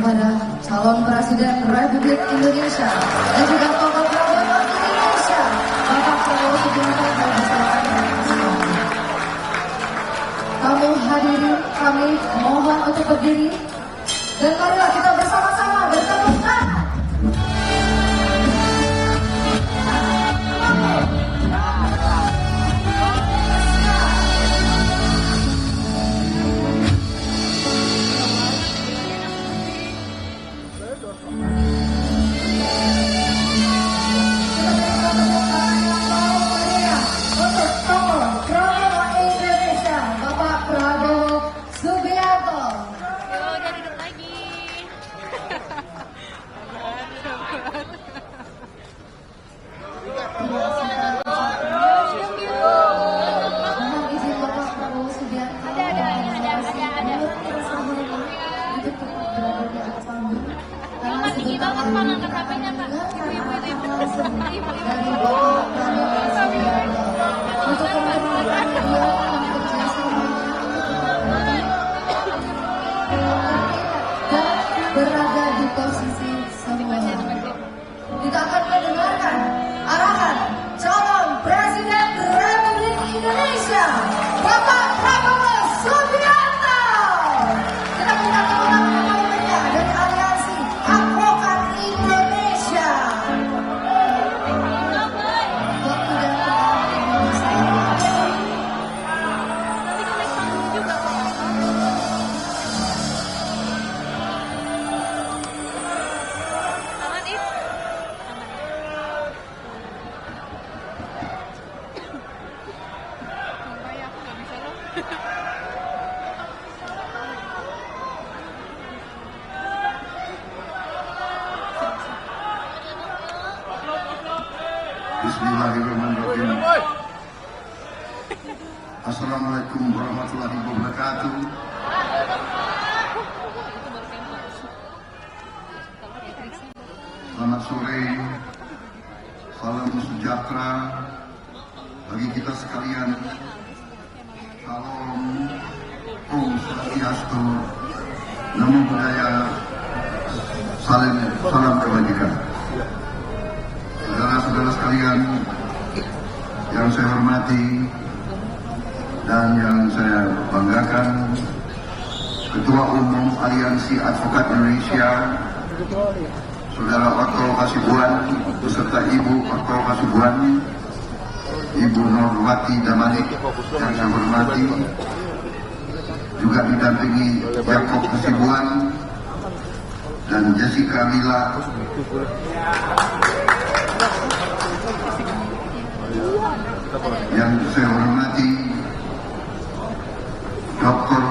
kepada calon Presiden Republik Indonesia dan juga tokoh Prabowo Indonesia, Bapak Prabowo Subianto. Kamu hadirin, kami mohon untuk berdiri dan marilah kita bersama-sama bertepuk tangan. Berada di posisi semula. Kita akan mendengarkan arahan calon Presiden Republik Indonesia, Bapak Prabowo Subianto. Kita minta tolong teman-temannya dari Aliansi Advokat Indonesia. Waktu dan Bismillahirrahmanirrahim. Assalamualaikum warahmatullahi wabarakatuh. Selamat sore, salam sejahtera bagi kita sekalian. Salam Om Swastiastu, Namo Buddhaya, salam kebajikan. Saudara-saudara sekalian yang saya hormati dan yang saya banggakan, Ketua Umum Aliansi Advokat Indonesia, Saudara Otto Hasibuan beserta Ibu Otto Hasibuan, Ibu Nurwati Damanik yang saya hormati, juga didampingi Jakob Hasibuan dan Jessica Lila, yang saya hormati Dr.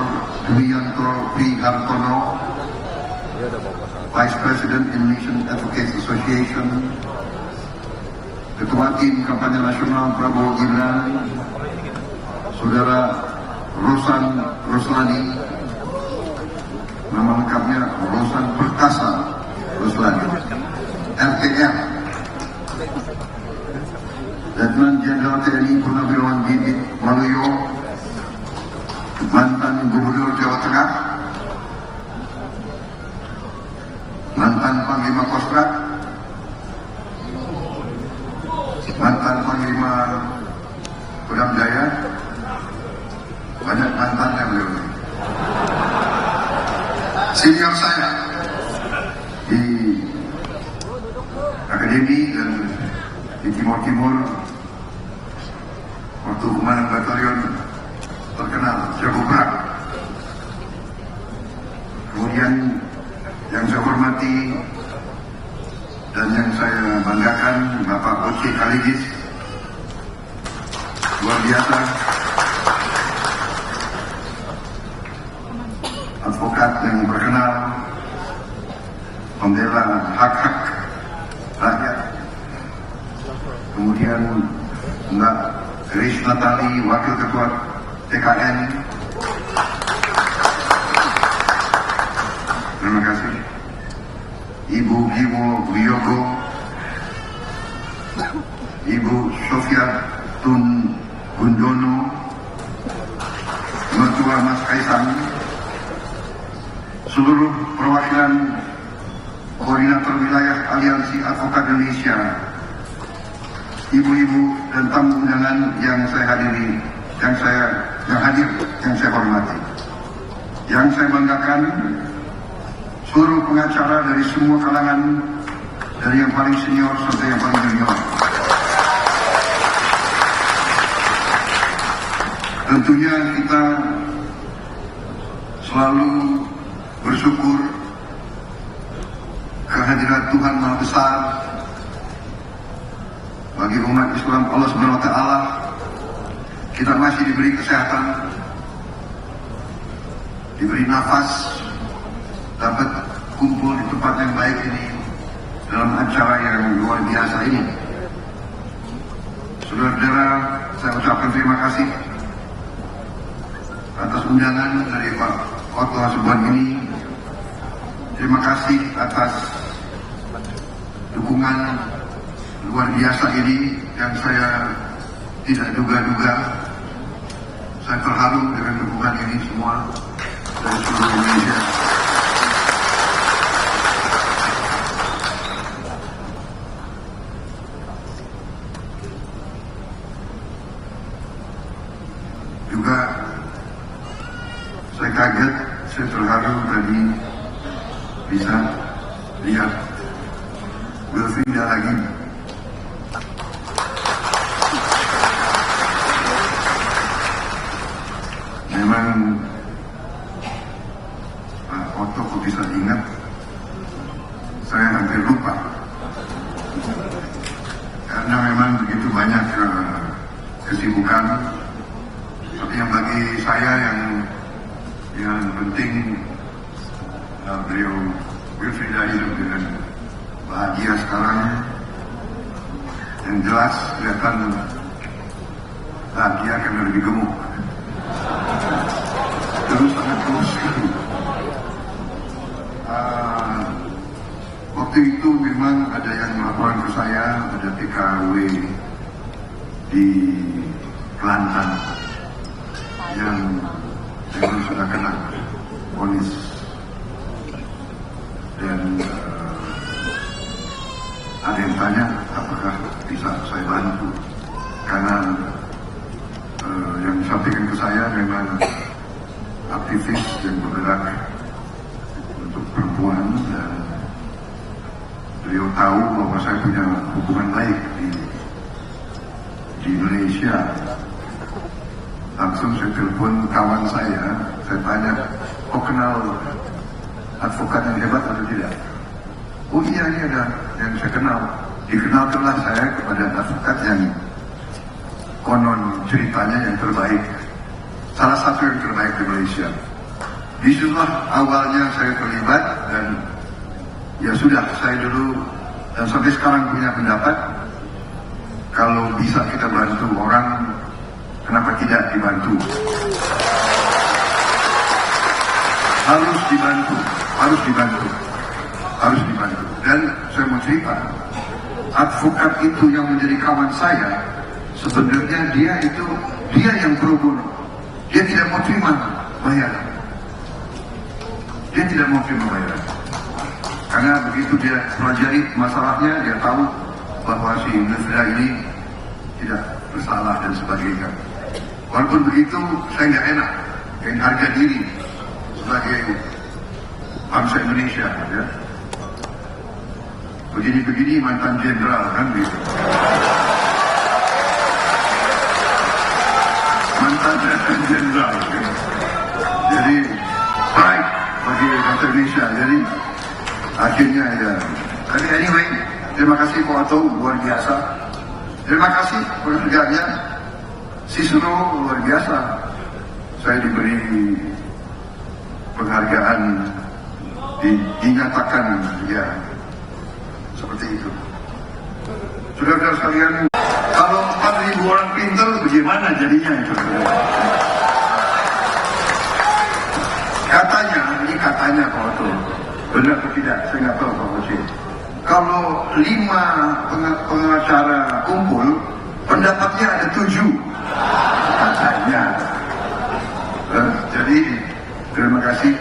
Dwianto P. Hartono, Vice President Indonesian Advocates Association, Ketua Tim Kampanye Nasional Prabowo Gibran, Saudara Rosan Roslani, nama lengkapnya Rosan Perkasa Roslani, RTR, Letnan Jenderal TNI Purnawirawan Didit Waluyo, mantan Gubernur Jawa Tengah, mantan Panglima Kostrad, mantan Panglima Kodam Jaya, banyak mantannya beliau. Senior saya di akademi dan di Timur waktu Komandan Batalion terkenal Jago Berat. Kemudian yang saya hormati dan yang saya banggakan, Bapak Oce Kaligis, luar biasa, advokat yang berkenal, pembela hak-hak rakyat. Kemudian Mbak Rish Natali, Wakil Ketua TKN. Terima kasih. Ibu Giwo Wiyogo, Ibu Sofia Tun Gundono, Mertua Mas Kaisang, seluruh perwakilan Koordinator Wilayah Aliansi Advokat Indonesia, ibu-ibu dan tamu undangan yang saya hadiri, yang saya hormati. Yang saya banggakan, seluruh pengacara dari semua kalangan, dari yang paling senior sampai yang paling junior. Tentunya kita selalu bersyukur kehadiran Tuhan Maha Besar bagi umat Islam. Allah Subhanahu wa Ta'ala, kita masih diberi kesehatan, diberi nafas, dapat kumpul di tempat yang baik ini dalam acara yang luar biasa ini. Saudara-saudara, saya ucapkan terima kasih atas undangan dari Pak Otto Hasibuan ini. Terima kasih atas dukungan luar biasa ini yang saya tidak duga-duga. Saya terharu dengan dukungan ini semua dari seluruh Indonesia. Juga saya kaget, saya terharu tadi bisa lihat Wilfrida lagi. Memang Pak Otto kok bisa ingat, saya hampir lupa. Karena memang begitu banyak kesibukan. Tapi yang bagi saya yang penting, beliau Wilfrida hidup dengan bahagia sekarang. Yang jelas kelihatan bahagia karena lebih gemuk. Terus sangat terus sekali. Waktu itu memang ada yang melaporkan ke saya, ada TKW di Kelantan yang memang sudah kena vonis, dan ada yang tanya apakah bisa saya bantu, karena yang disampaikan ke saya memang aktivis yang bergerak untuk perempuan, dan beliau tahu bahwa saya punya hubungan baik di Indonesia. Langsung saya telepon kawan saya tanya, kok kenal advokat yang hebat atau tidak? Oh iya, ini ada yang saya kenal. Dikenalkanlah saya kepada advokat yang konon ceritanya yang terbaik, salah satu yang terbaik di Malaysia. Disitulah awalnya saya terlibat, dan ya sudah, saya dulu dan sampai sekarang punya pendapat, kalau bisa kita bantu orang, kenapa tidak dibantu? Harus dibantu. Dan saya mau cerita, advokat itu yang menjadi kawan saya, sebenarnya dia yang pro bono. Dia tidak mau terima bayaran. Karena begitu dia pelajari masalahnya, dia tahu bahwa si Wilfrida ini tidak bersalah dan sebagainya. Walaupun begitu, saya nggak enak dengan harga diri sebagai bangsa Indonesia, ya. Begini-begini mantan jenderal kan gitu. Mantan jenderal, ya. Jadi baik bagi bangsa Indonesia. Jadi akhirnya ya. Tapi anyway, terima kasih Pak Otto, luar biasa. Terima kasih pekerjaannya, Sisro luar biasa. Saya diberi penghargaan, dinyatakan ya seperti itu. Saudara-saudara sekalian, kalau 4.000 orang pintar bagaimana jadinya itu? Katanya Pak Otto, benar atau tidak saya nggak tahu Pak Otto. Kalau 5 pengacara kumpul, pendapatnya ada 7 katanya. Jadi terima kasih.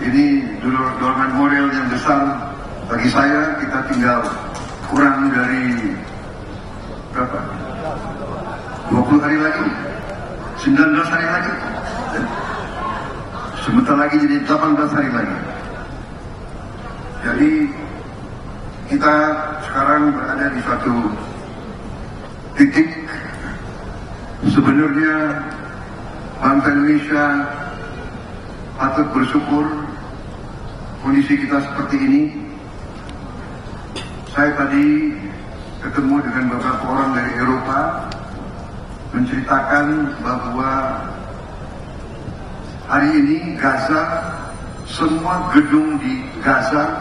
Ini dorongan moral yang besar Bagi saya kita tinggal kurang dari berapa? 20 hari lagi, 19 hari lagi. Sebentar lagi jadi 18 hari lagi. Jadi kita sekarang berada di suatu titik sebenarnya bangsa Indonesia patut bersyukur kondisi kita seperti ini. Saya tadi ketemu dengan beberapa orang dari Eropa menceritakan bahwa hari ini Gaza, semua gedung di Gaza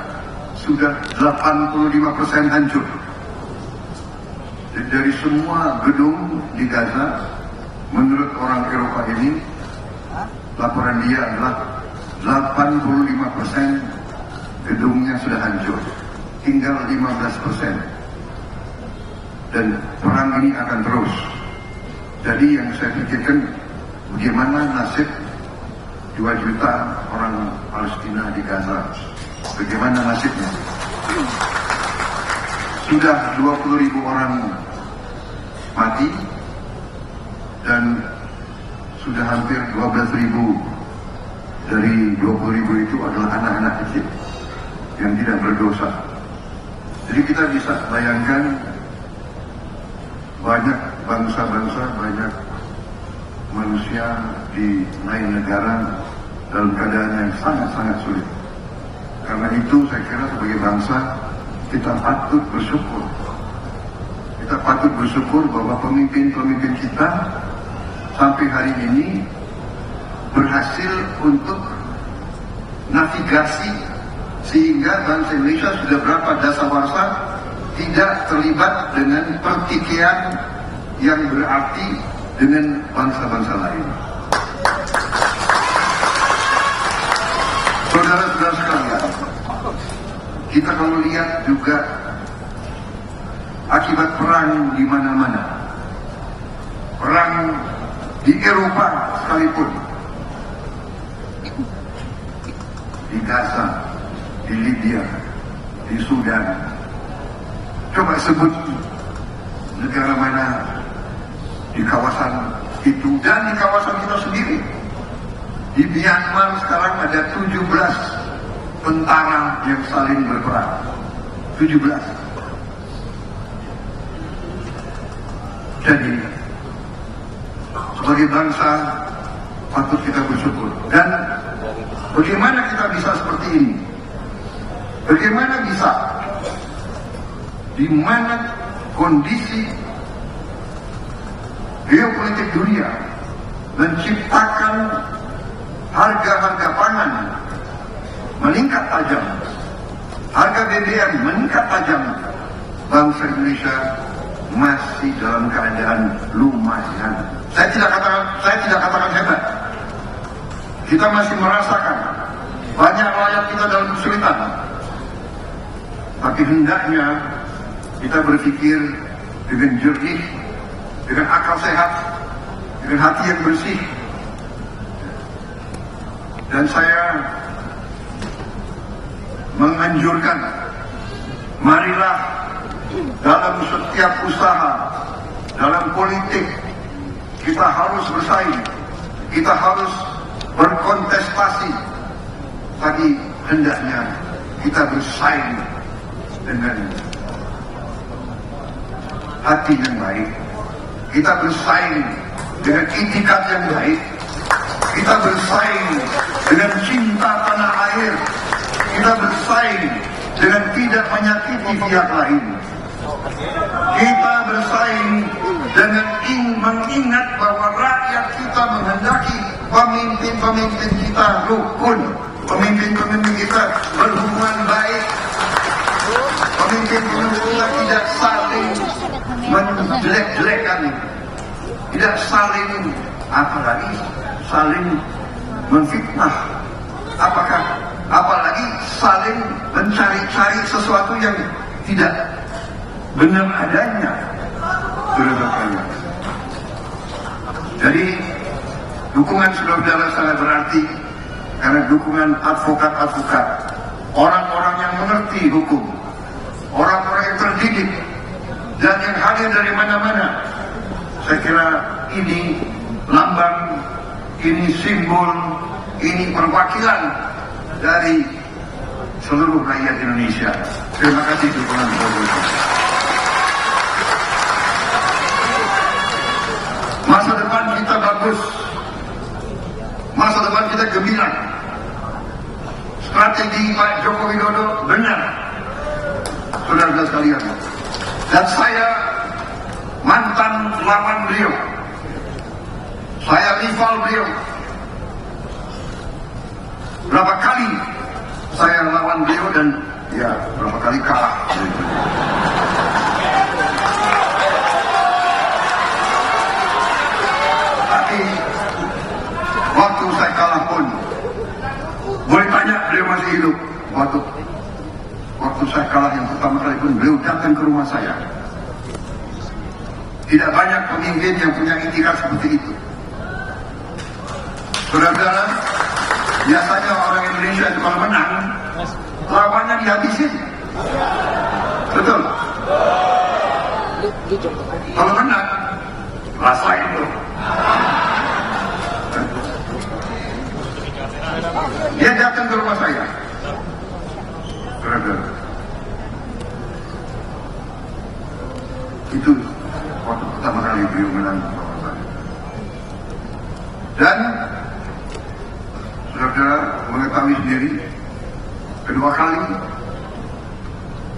sudah 85% hancur. Jadi dari semua gedung di Gaza, menurut orang Eropa ini, laporan dia adalah 85% gedungnya sudah hancur, tinggal 15%. Dan perang ini akan terus. Jadi yang saya pikirkan, bagaimana nasib 2 juta orang Palestina di Gaza? Bagaimana nasibnya? Sudah 20.000 orang mati dan sudah hampir 12.000 dari 20.000 itu adalah anak-anak kecil yang tidak berdosa. Jadi kita bisa bayangkan banyak bangsa-bangsa, banyak manusia di lain negara dalam keadaan yang sangat-sangat sulit. Karena itu saya kira sebagai bangsa kita patut bersyukur. Kita patut bersyukur bahwa pemimpin-pemimpin kita sampai hari ini berhasil untuk navigasi sehingga bangsa Indonesia sudah berapa dasawarsa tidak terlibat dengan pertikaian yang berarti dengan bangsa-bangsa lain. Saudara-saudara sekalian, kita kalau lihat juga akibat perang di mana-mana, perang di Eropa sekalipun, di Gaza, di Libya, di Sudan. Coba sebut negara mana di kawasan itu dan di kawasan kita sendiri. Di Myanmar sekarang ada 17 tentara yang saling berperang. 17. Jadi sebagai bangsa patut kita bersyukur. Dan bagaimana kita bisa seperti ini? Bagaimana bisa di mana kondisi geopolitik dunia menciptakan harga-harga pangan meningkat tajam, harga BBM meningkat tajam, bangsa Indonesia masih dalam keadaan lumayan. Saya tidak katakan hebat. Kita masih merasakan banyak rakyat kita dalam kesulitan. Tapi hendaknya kita berpikir dengan jernih, dengan akal sehat, dengan hati yang bersih. Dan saya menganjurkan, marilah dalam setiap usaha, dalam politik, kita harus bersaing, kita harus berkontestasi. Tapi hendaknya kita bersaing dengan hati yang baik. Kita bersaing dengan itikat yang baik. Kita bersaing dengan cinta tanah air. Kita bersaing dengan tidak menyakiti pihak lain. Kita bersaing dengan mengingat bahwa rakyat kita menghendaki pemimpin-pemimpin kita rukun. Pemimpin-pemimpin kita berhubungan baik. Pemimpin-pemimpin kita tidak saling menjelek-jelekan, tidak saling, apalagi saling menfitnah, apalagi saling mencari-cari sesuatu yang tidak benar adanya. Jadi dukungan saudara sangat berarti, karena dukungan advokat-advokat orang-orang yang mengerti hukum, orang-orang yang terdidik, dan yang hadir dari mana-mana. Saya kira ini lambang, ini simbol, ini perwakilan dari seluruh rakyat Indonesia. Terima kasih dukungan Bapak. Masa depan kita bagus, masa depan kita gemilang. Strategi Pak Joko Widodo benar, saudara-saudara sekalian. Dan saya mantan lawan beliau, saya rival beliau. Berapa kali saya lawan beliau dan ya berapa kali kalah. Tapi waktu saya kalah pun, boleh tanya beliau masih hidup. Waktu saya kalah yang pertama kali pun beliau datang ke rumah saya. Tidak banyak pemimpin yang punya itikat seperti itu. Saudara-saudara, biasanya orang Indonesia itu kalau menang, lawannya dihabisin. Betul? Kalau menang, rasain tuh. Dia datang ke rumah saya. Saudara-saudara, itu waktu pertama kali beliau menang bersama saya. Dan saudara-saudara mengetahui sendiri, kedua kali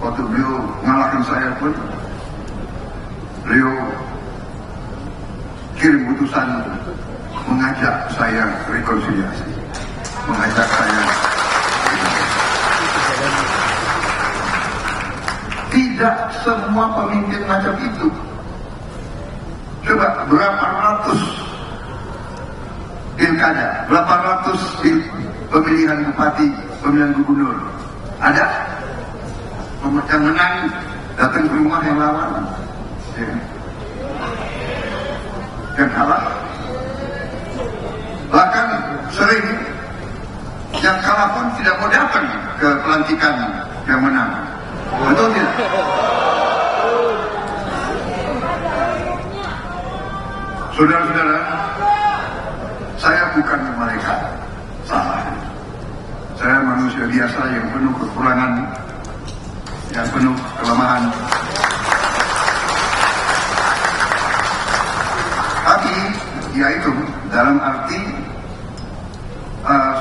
waktu beliau mengalahkan saya pun, beliau kirim utusan mengajak saya rekonsiliasi, mengajak saya. Tidak semua pemimpin macam itu. Coba berapa ratus pilkada, berapa ratus pemilihan bupati, pemilihan gubernur, ada yang menang datang ke rumah yang lawan, yang kalah. Bahkan sering yang kalah pun tidak mau datang ke pelantikan yang menang. Betul tidak? Saudara-saudara, saya bukan malaikat, salah. Saya manusia biasa yang penuh kekurangan, yang penuh kelemahan. Tapi, ya itu, dalam arti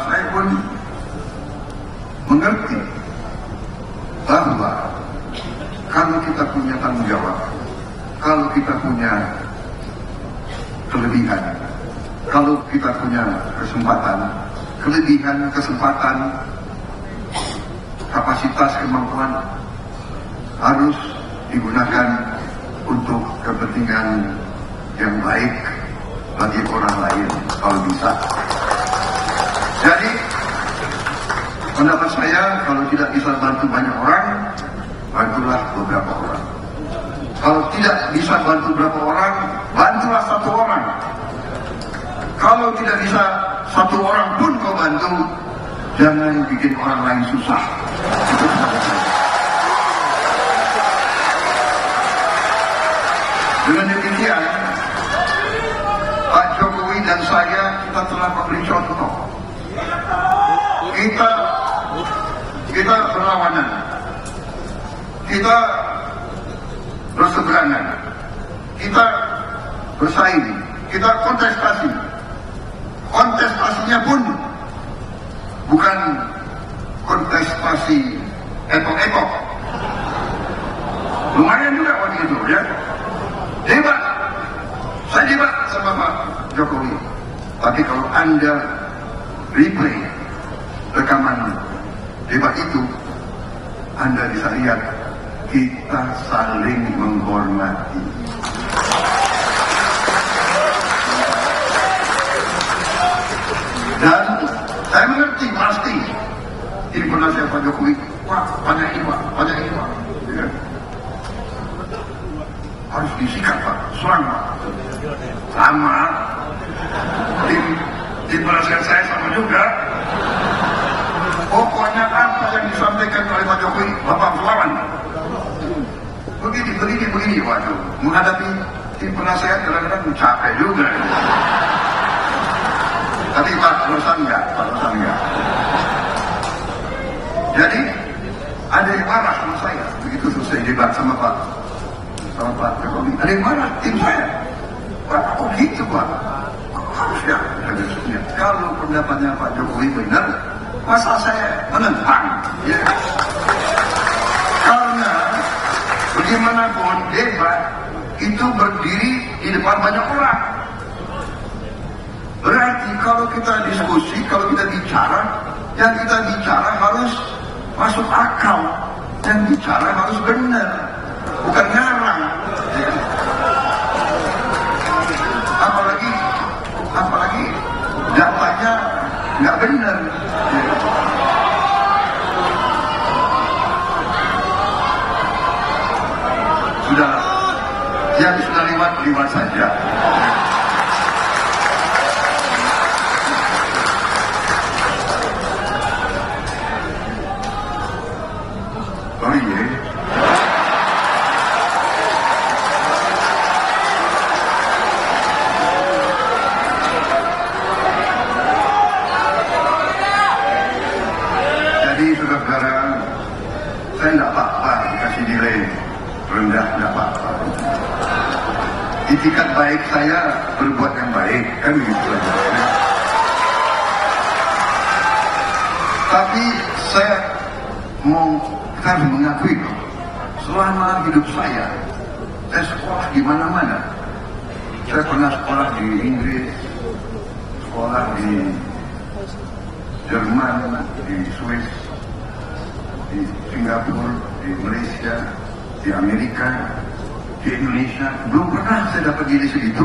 saya pun mengerti bahwa kalau kita punya tanggung jawab, kalau kita punya kelebihan, kalau kita punya kesempatan, kelebihan, kesempatan, kapasitas, kemampuan harus digunakan untuk kepentingan yang baik bagi orang lain kalau bisa. Jadi pendapat saya, kalau tidak bisa bantu banyak orang, bantulah beberapa orang. Kalau tidak bisa bantu beberapa orang, bantulah satu orang. Kalau tidak bisa satu orang pun kau bantu, jangan bikin orang lain susah. Itu pendapat saya. Dengan demikian, Pak Jokowi dan saya, kita telah memberi contoh. Kita berlawanan, kita berseberangan, kita bersaing, kita kontestasi. Kontestasinya pun bukan kontestasi epok-epok. Lumayan juga waktu itu, ya. Debat, saya debat sama Pak Jokowi. Tapi kalau Anda replay rekaman debat itu, Anda bisa lihat kita saling menghormati. Dan saya mengerti pasti ini penasihat Pak Jokowi, wah banyak ini Pak, ya. Harus disikat Pak, serang Pak. Sama, tim penasihat saya sama juga. Pokoknya apa yang disampaikan oleh Pak Jokowi, Bapak melawan. Begini, waduh, menghadapi tim penasehat kadang-kadang capek juga. Tapi Pak Rosan enggak. Jadi ada yang marah sama saya begitu selesai debat sama Pak Jokowi. Ada yang marah tim saya. Pak, kok gitu Pak? Harusnya kalau pendapatnya Pak Jokowi benar, masa saya menentang? Ya. Karena bagaimanapun debat itu berdiri di depan banyak orang. Berarti kalau kita diskusi, kalau kita bicara, yang kita bicara harus masuk akal, yang bicara harus benar, bukan ngarang. Ya. Apalagi datanya nggak benar. Ya. Sudah, yang sudah lewat saja. Sorry ya. Jadi saudara-saudara, saya tidak apa-apa dikasih nilai rendah, tidak apa-apa. Itikat baik saya berbuat yang baik, kan begitu aja. Tapi saya harus mengakui, selama hidup saya sekolah di mana-mana. Saya pernah sekolah di Inggris, sekolah di Jerman, di Swiss, di Singapura, di Malaysia, di Amerika, di Indonesia. Belum pernah saya dapat gini segitu.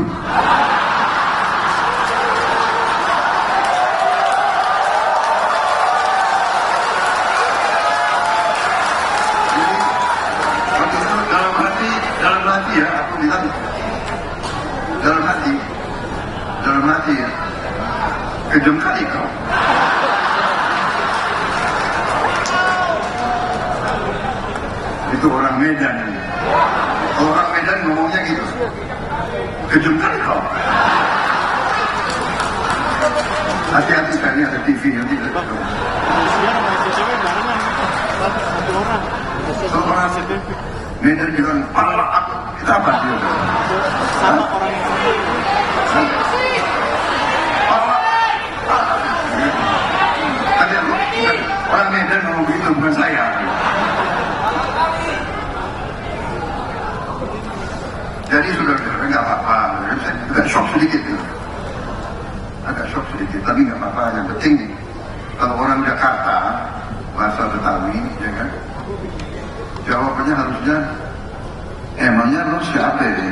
Dalam hati ya, aku bilang dalam hati ya, kejam kali kau. Itu orang Medan. Orang Medan ngomongnya gitu, kejam kali kau. Hati-hati kali ada TV nanti. Orang Medan bilang, Allah aku, kita apa dia? Sama orang yang orang Medan ngomong begitu, bukan saya. Jadi sudah nggak apa-apa, saya agak shock sedikit, tapi nggak apa-apa. Yang penting kalau orang Jakarta bahasa Betawi, ya kan, jawabannya harusnya emangnya lu siapa ya?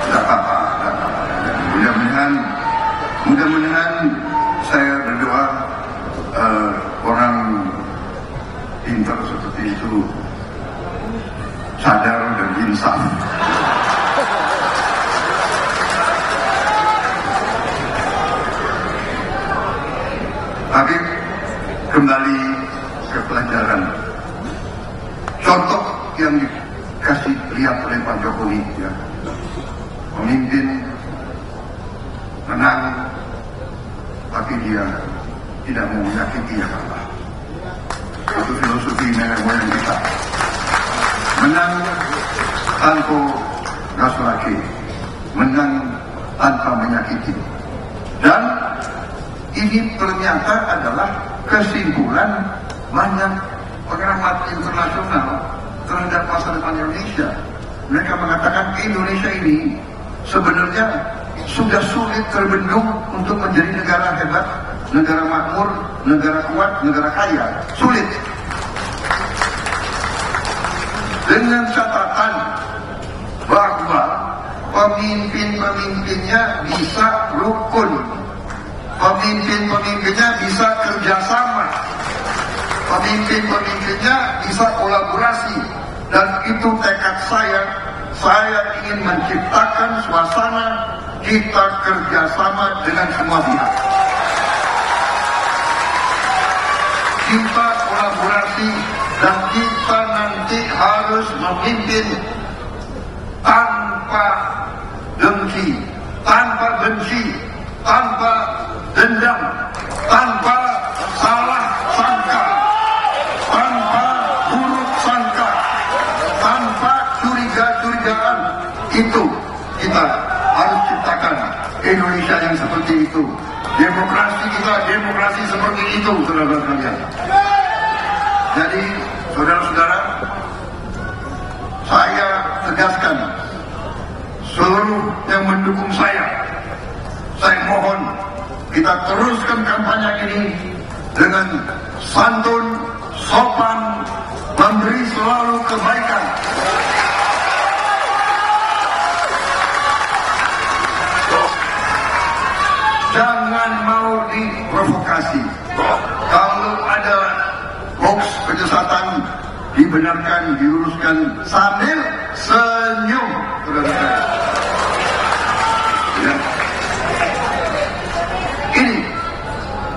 Tidak apa-apa. Mudah-mudahan saya berdoa orang pintar seperti itu sadar dan insaf. Tapi kembali ke pelajaran. Contoh yang dikasih lihat oleh Pak Jokowi, ya, pemimpin menang, tapi dia tidak mau menyakiti yang kalah. Itu filosofi nenek moyang kita. Menang tanpa gas lagi, menang tanpa menyakiti. Dan ini ternyata adalah kesimpulan banyak pengamat internasional terhadap masa depan Indonesia. Mereka mengatakan Indonesia ini sebenarnya sudah sulit terbentuk untuk menjadi negara hebat, negara makmur, negara kuat, negara kaya. Sulit. Dengan catatan bahwa pemimpin-pemimpinnya bisa rukun, pemimpin-pemimpinnya bisa kerjasama, pemimpin-pemimpinnya bisa kolaborasi, dan itu tekad saya ingin menciptakan suasana kita kerjasama dengan semua pihak. Kita kolaborasi dan kita nanti harus memimpin tanpa dengki, tanpa benci, tanpa dendam, tanpa salah sangka, tanpa buruk sangka, tanpa curiga-curigaan. Itu kita harus ciptakan Indonesia yang seperti itu. Demokrasi kita, demokrasi seperti itu, saudara-saudara sekalian. Jadi, saudara-saudara, saya tegaskan seluruh yang mendukung saya mohon kita teruskan kampanye ini dengan santun, sopan, memberi selalu kebaikan. Jangan mau diprovokasi. Kalau ada hoax penyesatan, dibenarkan, diluruskan sambil senyum. Ya.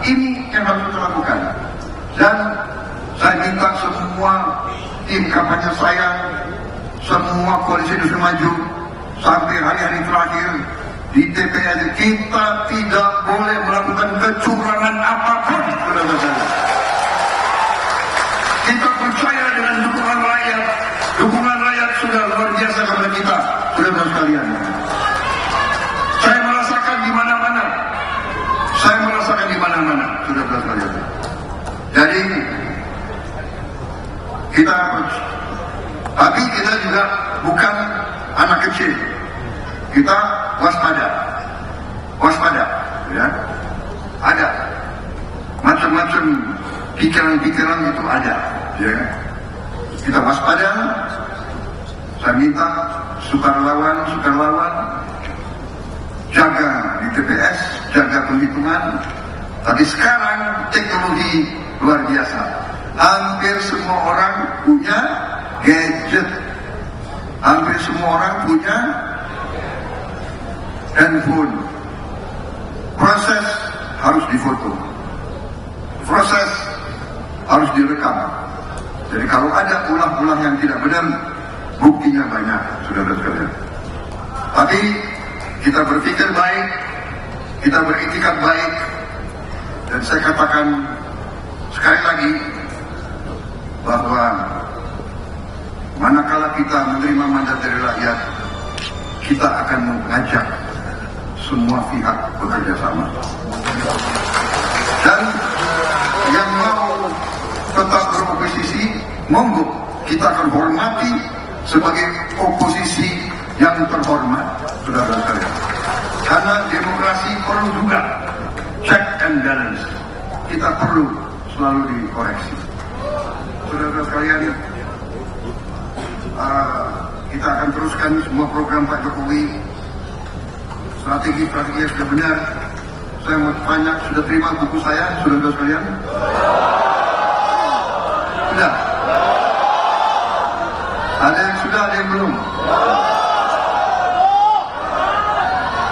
Ini yang harus kita lakukan. Dan saya minta semua tim kampanye saya, semua koalisi Indonesia Maju, sampai hari-hari terakhir di TPS kita tidak boleh melakukan kecurangan apapun. Kita percaya dengan dukungan rakyat. Dukungan rakyat sudah luar biasa kepada kita, saudara sekalian. Saya merasakan di mana-mana. Saya merasakan di mana-mana, saudara sekalian. Jadi tapi kita juga bukan anak kecil. Kita waspada, ya. Ada macam-macam pikiran-pikiran itu ada, ya. Kita waspada. Saya minta sukarelawan, jaga di TPS, jaga penghitungan. Tapi sekarang teknologi luar biasa. Hampir semua orang punya gadget. Hampir semua orang punya handphone. Proses harus difoto. Proses harus direkam. Jadi kalau ada ulah-ulah yang tidak benar, buktinya banyak, saudara sekalian. Tapi kita berpikir baik, kita beriktikad baik, dan saya katakan sekali lagi bahwa manakala kita menerima mandat dari rakyat, kita akan mengajak semua pihak bekerja sama. Dan yang mau tetap beroposisi, monggo, kita akan hormati sebagai oposisi yang terhormat, saudara sekalian. Karena demokrasi perlu juga check and balance. Kita perlu selalu dikoreksi. Saudara sekalian, kita akan teruskan semua program Pak Jokowi. Strategi yang sudah benar. Saya mau tanya, sudah terima buku saya, saudara sekalian? Sudah? Ada yang sudah, ada yang belum?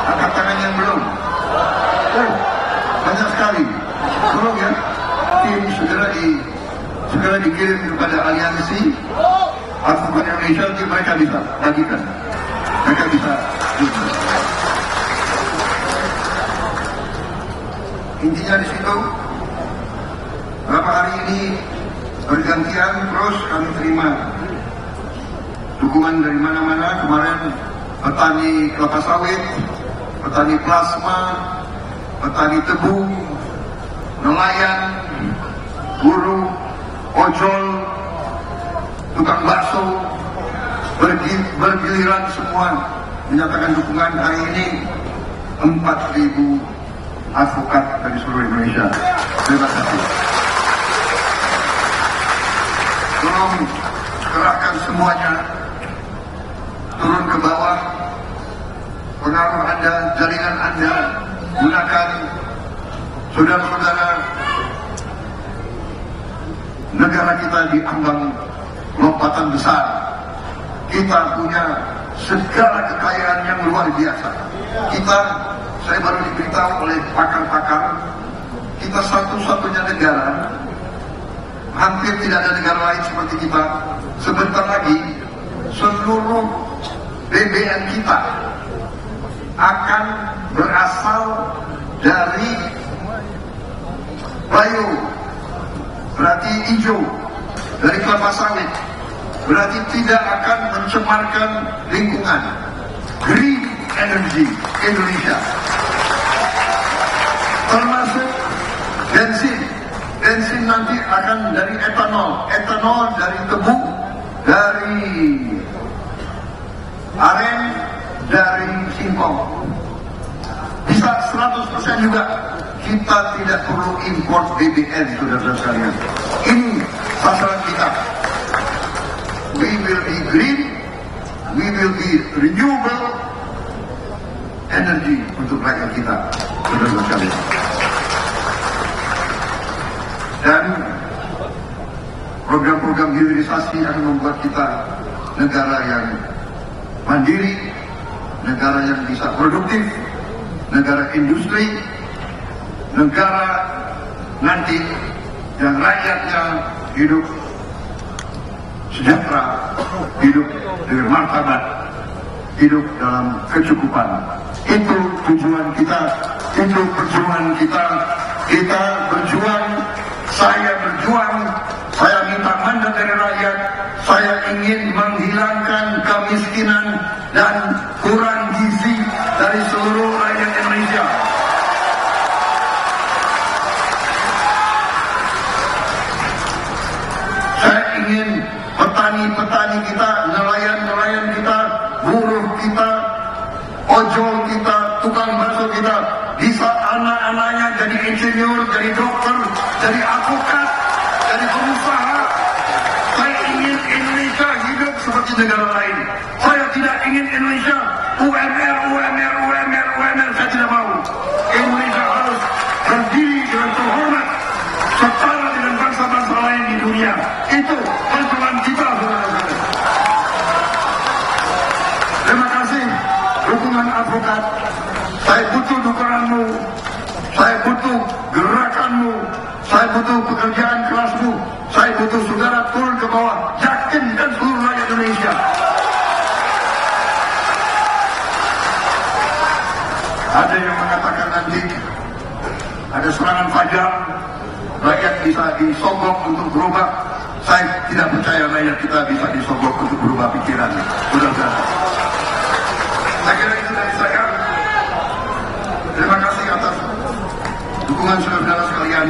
Angkat tangan yang belum? Oh, banyak sekali. Tolong ya, tim segera dikirim kepada aliansi Advokat Indonesia, nanti mereka bisa bagikan. Mereka bisa. Intinya di situ, beberapa hari ini bergantian terus kami terima dukungan dari mana-mana. Kemarin petani kelapa sawit, petani plasma, petani tebu, nelayan, buruh, ojol, tukang bakso, bergiliran semua menyatakan dukungan. Hari ini 4.000 advokat dari seluruh Indonesia. Terima kasih. Tolong kerahkan semuanya, turun ke bawah, pengaruh Anda, jaringan Anda, gunakan. Saudara-saudara, negara kita diambang lompatan besar. Kita punya segala kekayaan yang luar biasa. Saya baru diberitahu oleh pakar-pakar, kita satu-satunya negara, hampir tidak ada negara lain seperti kita. Sebentar lagi seluruh BBM kita akan berasal dari bio, berarti hijau, dari kelapa sawit, berarti tidak akan mencemarkan lingkungan. Green energy Indonesia, termasuk bensin nanti akan dari etanol dari tebu, dari aren, dari singkong. Bisa 100% juga. Kita tidak perlu import BBM, saudara-saudara sekalian. Ini sasaran kita. We will be green, we will be renewable energy untuk rakyat kita, saudara-saudara sekalian. Dan program-program hilirisasi akan membuat kita negara yang mandiri, negara yang bisa produktif, negara industri, negara nanti yang rakyatnya hidup sejahtera, hidup dengan martabat, hidup dalam kecukupan. Itu tujuan kita, itu perjuangan kita. Kita berjuang, saya berjuang, saya minta mandat dari rakyat. Saya ingin menghilangkan kemiskinan dan kurang gizi dari seluruh rakyat Indonesia. Saya ingin petani-petani kita, nelayan-nelayan kita, buruh kita, ojol kita, tukang bakso kita, bisa anak-anaknya jadi insinyur, jadi dokter, jadi advokat, jadi pengusaha. Saya ingin Indonesia hidup seperti negara lain. Saya tidak ingin Indonesia UMR. Saya tidak mau. Indonesia harus berdiri dengan terhormat, setara dengan bangsa-bangsa lain di dunia. Itu perjuangan kita, saudara-saudara. Terima kasih dukungan advokat. Saya butuh dukunganmu, saya butuh gerakanmu, saya butuh pekerjaan kerasmu, saya butuh saudara turun ke bawah, yakinkan seluruh rakyat Indonesia. Ada yang mengatakan nanti ada serangan fajar, rakyat bisa disogok untuk berubah. Saya tidak percaya rakyat kita bisa disogok untuk berubah pikiran. Saudara-saudara, saya kira itu dari saya. Terima kasih atas dukungan saudara-saudara sekalian.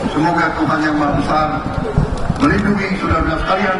Semoga Tuhan Yang Maha Besar melindungi saudara-saudara sekalian.